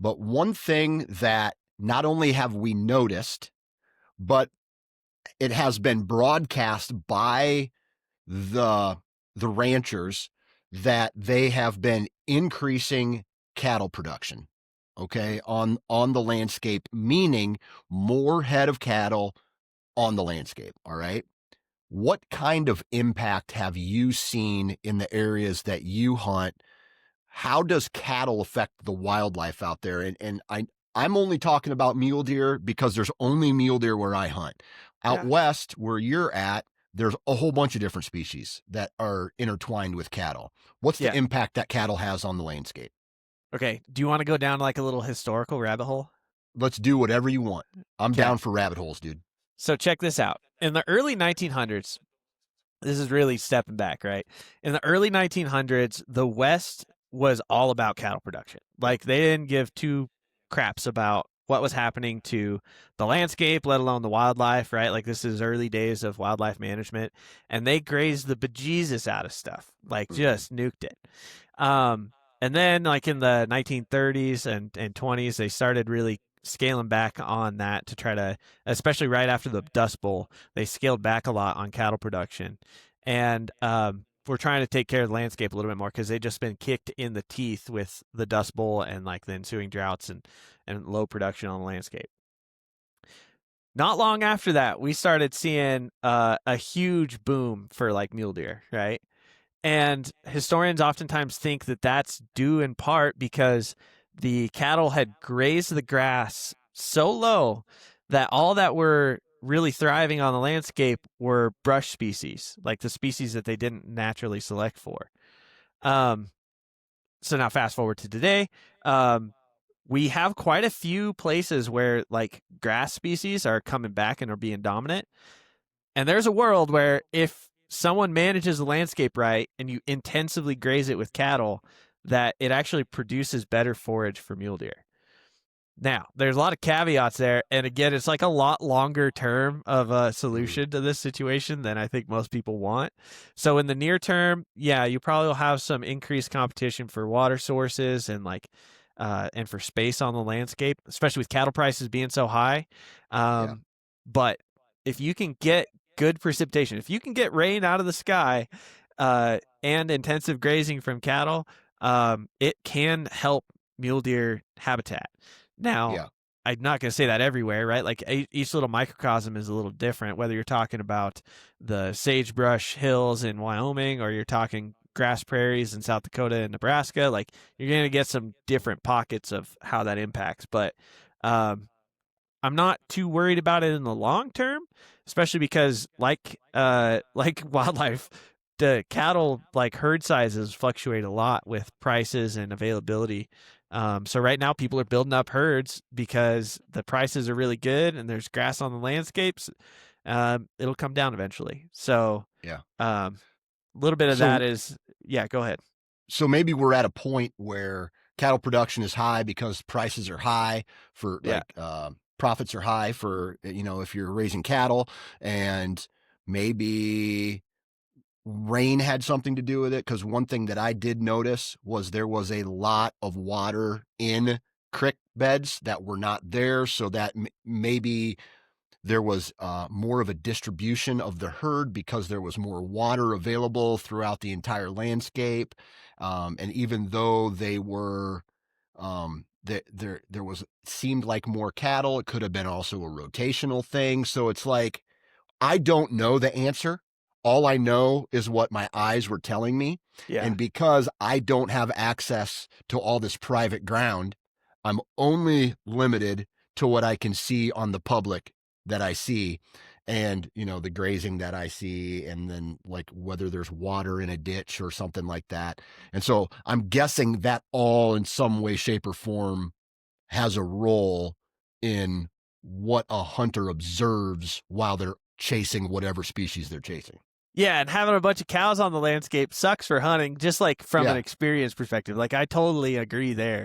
But one thing that not only have we noticed, but it has been broadcast by the ranchers that they have been increasing cattle production, okay, on the landscape, meaning more head of cattle on the landscape. All right. What kind of impact have you seen in the areas that you hunt? How does cattle affect the wildlife out there? And I'm only talking about mule deer because there's only mule deer where I hunt. Out west, where you're at, there's a whole bunch of different species that are intertwined with cattle. What's the impact that cattle has on the landscape? Okay. Do you want to go down like a little historical rabbit hole? Let's do whatever you want. I'm down for rabbit holes, dude. So check this out. In the early 1900s, this is really stepping back, right? In the early 1900s, the West was all about cattle production. Like, they didn't give two craps about what was happening to the landscape, let alone the wildlife, right? Like, this is early days of wildlife management, and they grazed the bejesus out of stuff, like just nuked it. And then, like, in the 1930s and 20s, they started really scaling back on that to try to, especially right after the Dust Bowl, they scaled back a lot on cattle production. And we're trying to take care of the landscape a little bit more because they've just been kicked in the teeth with the Dust Bowl and like the ensuing droughts and low production on the landscape. Not long after that, we started seeing a huge boom for like mule deer, right? And historians oftentimes think that that's due in part because the cattle had grazed the grass so low that all that were really thriving on the landscape were brush species, like the species that they didn't naturally select for. So now fast forward to today, we have quite a few places where like grass species are coming back and are being dominant. And there's a world where if someone manages the landscape right and you intensively graze it with cattle, that it actually produces better forage for mule deer. Now, there's a lot of caveats there. And again, it's like a lot longer term of a solution to this situation than I think most people want. So in the near term, yeah, you probably will have some increased competition for water sources and like, and for space on the landscape, especially with cattle prices being so high. But if you can get good precipitation, if you can get rain out of the sky, and intensive grazing from cattle, it can help mule deer habitat. Now, I'm not going to say that everywhere, right? Like each little microcosm is a little different, whether you're talking about the sagebrush hills in Wyoming or you're talking grass prairies in South Dakota and Nebraska. Like, you're going to get some different pockets of how that impacts. But I'm not too worried about it in the long term, especially because like wildlife, the cattle like herd sizes fluctuate a lot with prices and availability. So right now people are building up herds because the prices are really good and there's grass on the landscapes. It'll come down eventually. So a little bit of that is, go ahead. So maybe we're at a point where cattle production is high because prices are high for profits are high for, if you're raising cattle, and maybe rain had something to do with it. Because one thing that I did notice was there was a lot of water in creek beds that were not there. So that maybe there was more of a distribution of the herd because there was more water available throughout the entire landscape. And even though they were, there was seemed like more cattle, it could have been also a rotational thing. So it's like, I don't know the answer. All I know is what my eyes were telling me. And because I don't have access to all this private ground, I'm only limited to what I can see on the public that I see, and, the grazing that I see, and then like whether there's water in a ditch or something like that. And so I'm guessing that all in some way, shape, or form has a role in what a hunter observes while they're chasing whatever species they're chasing. Yeah, and having a bunch of cows on the landscape sucks for hunting, just like from an experience perspective. Like, I totally agree there.